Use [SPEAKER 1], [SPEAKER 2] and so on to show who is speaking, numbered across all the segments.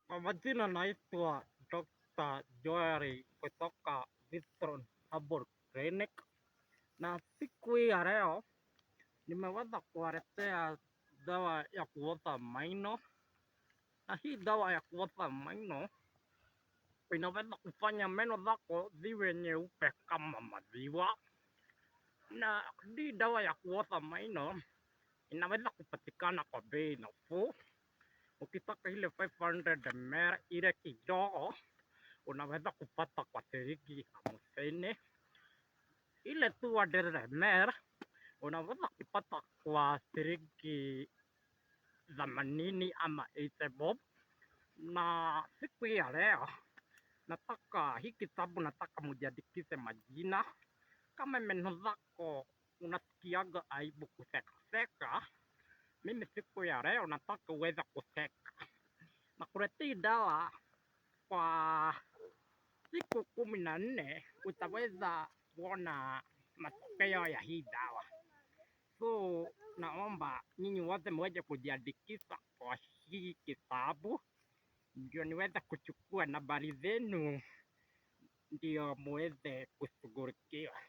[SPEAKER 1] Kwa majina naitwa Dr. Joel kutoka Vitron Herbal Clinic, na siku hii ya leo nimeweza kuwaletea dawa ya kuosha meno, na hii dawa ya kuosha meno inaweza kufanya meno zako ziwe nyeupe kama maziwa, na hii dawa ya kuosha meno inaweza kupatikana kwa bei nafuu. Ukitaka ile 500 ml ile kidogo unaweza kupata kwa shilingi 50. Ile 200 ml unaweza kupata kwa shilingi 80 ama 80 bob. Na siku hii ya leo nataka hii kitabu, nataka mujiandikishe majina. Kama meno zako unasikiaga aibu kuseka, mimi siku ya leo nataka uweze kuseka na kuletea dawa kwa siku 14 utaweza kuona matokeo ya hii dawa. So naomba nyinyi wote muweze kujiandikisha kwa hii kitabu, ndio niweze kuchukua nambari zenu, ndio muweze kushughulikiwa.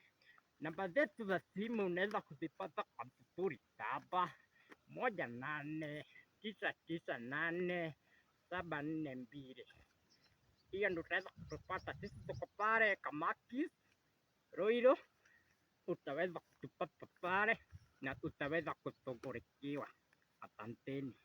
[SPEAKER 1] Namba zetu za simu unaweza kuzipata kwa 0718998742. Hiyo ndio utaweza kutupata sisi, tuko pale Kamakis Roiro, utaweza kutupata pale na utaweza kushughulikiwa. Asanteni.